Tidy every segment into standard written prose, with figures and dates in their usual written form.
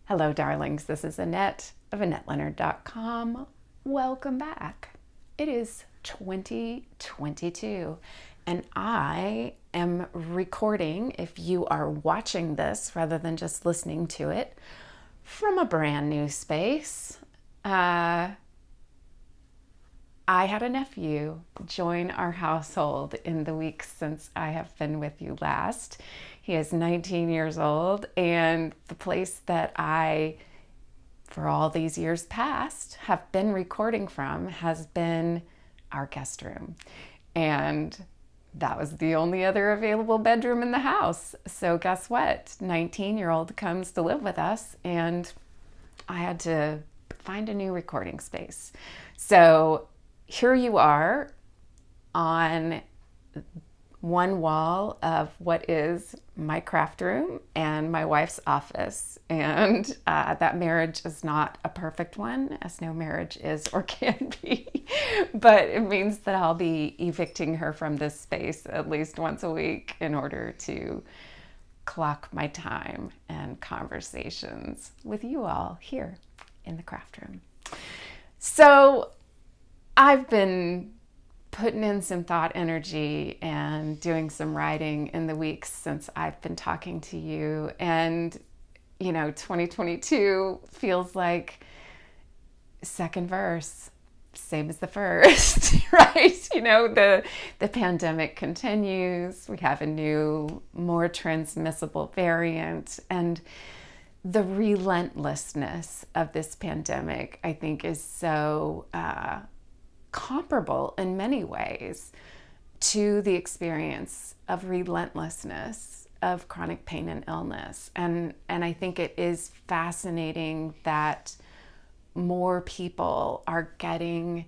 Hello, darlings. This is Annette of AnnetteLeonard.com. Welcome back. It is 2022, and I am recording, if you are watching this rather than just listening to it, from a brand new space. I had a nephew join our household in the weeks since I have been with you last. He is 19 years old, and the place that I, for all these years past, have been recording from has been our guest room. And that was the only other available bedroom in the house. So guess what? 19-year-old comes to live with us, and I had to find a new recording space. So here you are on one wall of what is my craft room and my wife's office. And that marriage is not a perfect one, as no marriage is or can be. But it means that I'll be evicting her from this space at least once a week in order to clock my time and conversations with you all here in the craft room. So I've been putting in some thought energy and doing some writing in the weeks since I've been talking to you. And, 2022 feels like second verse, same as the first, right? The pandemic continues. We have a new, more transmissible variant. And the relentlessness of this pandemic, I think, is so comparable in many ways to the experience of relentlessness of chronic pain and illness. And I think it is fascinating that more people are getting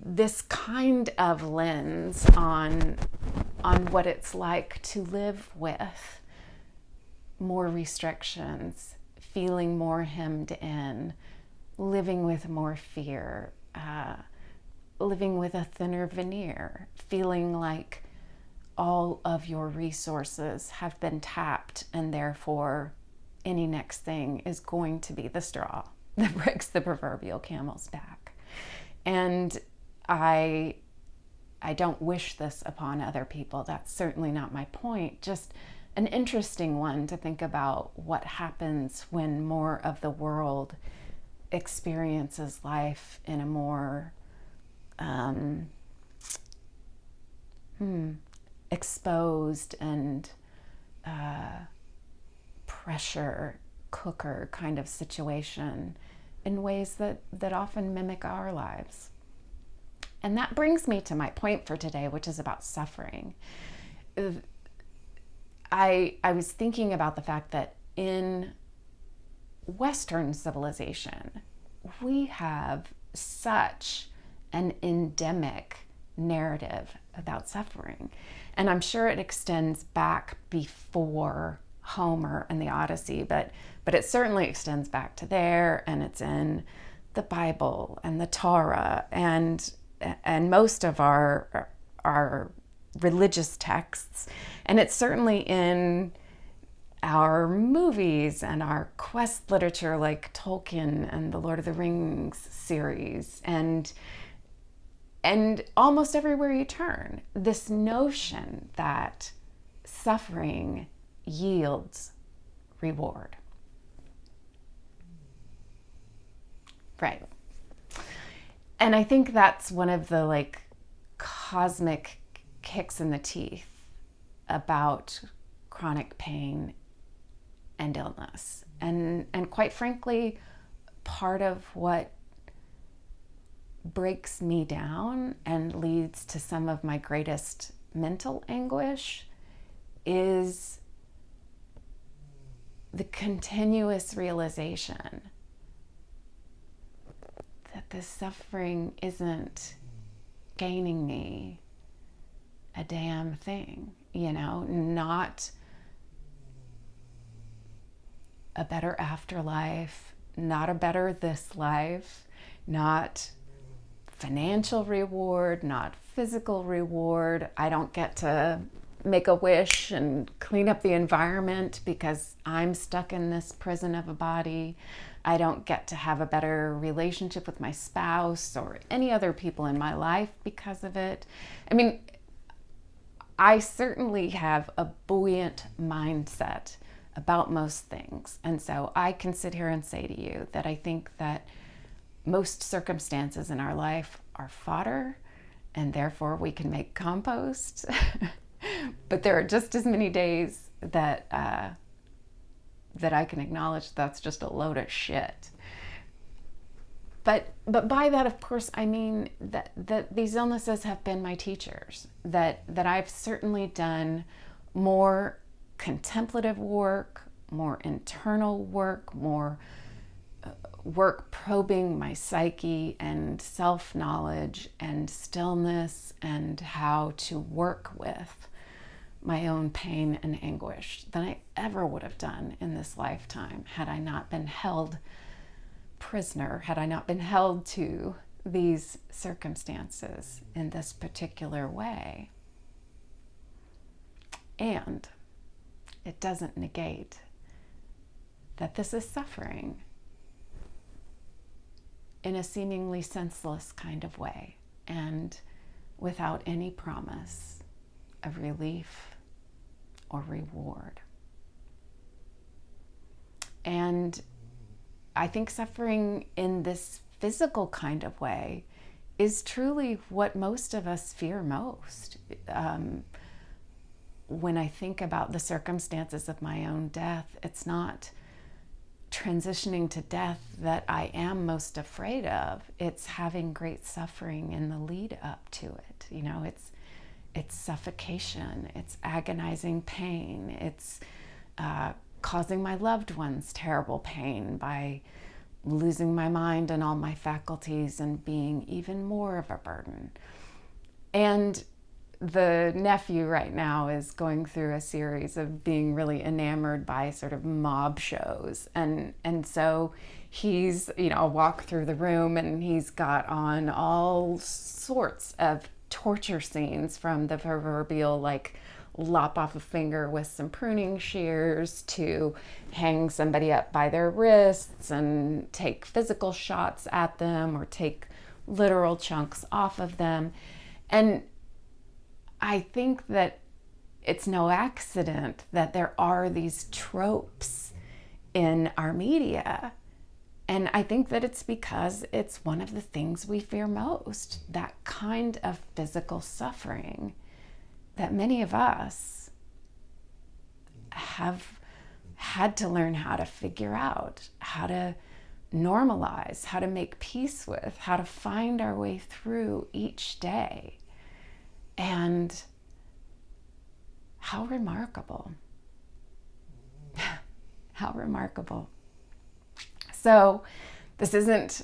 this kind of lens on what it's like to live with more restrictions, feeling more hemmed in, living with more fear, living with a thinner veneer, feeling like all of your resources have been tapped, and therefore any next thing is going to be the straw that breaks the proverbial camel's back. And I don't wish this upon other people. That's certainly not my point. Just an interesting one to think about what happens when more of the world experiences life in a more exposed and pressure cooker kind of situation in ways that often mimic our lives. And that brings me to my point for today, which is about suffering. I was thinking about the fact that in Western civilization, we have such an endemic narrative about suffering. And I'm sure it extends back before Homer and the Odyssey, but it certainly extends back to there, and it's in the Bible and the Torah and most of our religious texts. And it's certainly in our movies and our quest literature like Tolkien and the Lord of the Rings series, and almost everywhere you turn, this notion that suffering yields reward. Right. And I think that's one of the cosmic kicks in the teeth about chronic pain and illness. And quite frankly, part of what breaks me down and leads to some of my greatest mental anguish is the continuous realization that this suffering isn't gaining me a damn thing, not a better afterlife, not a better this life, not financial reward, not physical reward. I don't get to make a wish and clean up the environment because I'm stuck in this prison of a body. I don't get to have a better relationship with my spouse or any other people in my life because of it. I mean, I certainly have a buoyant mindset about most things. And so I can sit here and say to you that I think that most circumstances in our life are fodder, and therefore we can make compost. But there are just as many days that I can acknowledge that's just a load of shit. But by that, of course, I mean that these illnesses have been my teachers, that I've certainly done more contemplative work, more internal work, more work probing my psyche and self-knowledge and stillness and how to work with my own pain and anguish than I ever would have done in this lifetime had I not been held prisoner, had I not been held to these circumstances in this particular way. And it doesn't negate that this is suffering in a seemingly senseless kind of way and without any promise of relief or reward. And I think suffering in this physical kind of way is truly what most of us fear most. When I think about the circumstances of my own death, it's not transitioning to death that I am most afraid of. It's having great suffering in the lead up to it. You know, it's suffocation, it's agonizing pain, it's causing my loved ones terrible pain by losing my mind and all my faculties and being even more of a burden. And the nephew right now is going through a series of being really enamored by sort of mob shows. And so he's, I'll walk through the room and he's got on all sorts of torture scenes, from the proverbial like lop off a finger with some pruning shears to hang somebody up by their wrists and take physical shots at them or take literal chunks off of them. And I think that it's no accident that there are these tropes in our media. And I think that it's because it's one of the things we fear most, that kind of physical suffering that many of us have had to learn how to figure out, how to normalize, how to make peace with, how to find our way through each day. And how remarkable. How remarkable. So this isn't,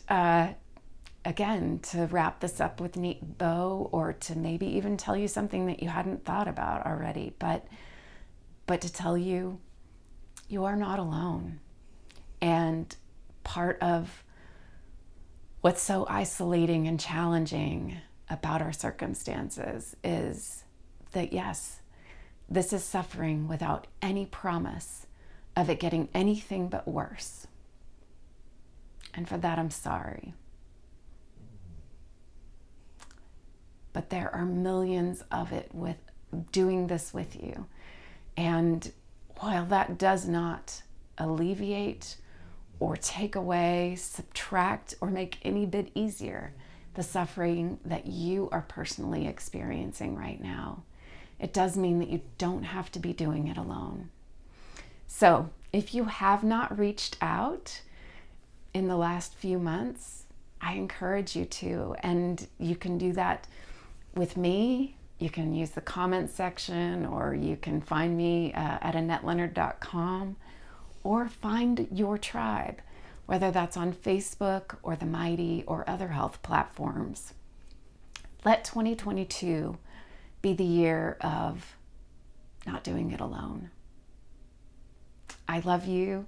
again, to wrap this up with a neat bow or to maybe even tell you something that you hadn't thought about already, but to tell you, you are not alone. And part of what's so isolating and challenging about our circumstances is that, yes, this is suffering without any promise of it getting anything but worse. And for that, I'm sorry. But there are millions of it with doing this with you. And while that does not alleviate or take away, subtract, or make any bit easier the suffering that you are personally experiencing right now, it does mean that you don't have to be doing it alone. So if you have not reached out in the last few months, I encourage you to, and you can do that with me. You can use the comments section, or you can find me at AnnetteLeonard.com, or find your tribe, whether that's on Facebook or the Mighty or other health platforms. Let 2022 be the year of not doing it alone. I love you.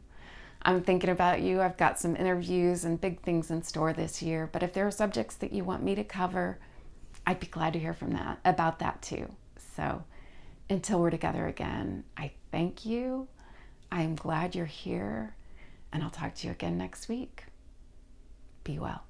I'm thinking about you. I've got some interviews and big things in store this year, but if there are subjects that you want me to cover, I'd be glad to hear about that too. So Until we're together again, I thank you. I'm glad you're here, and I'll talk to you again next week. Be well.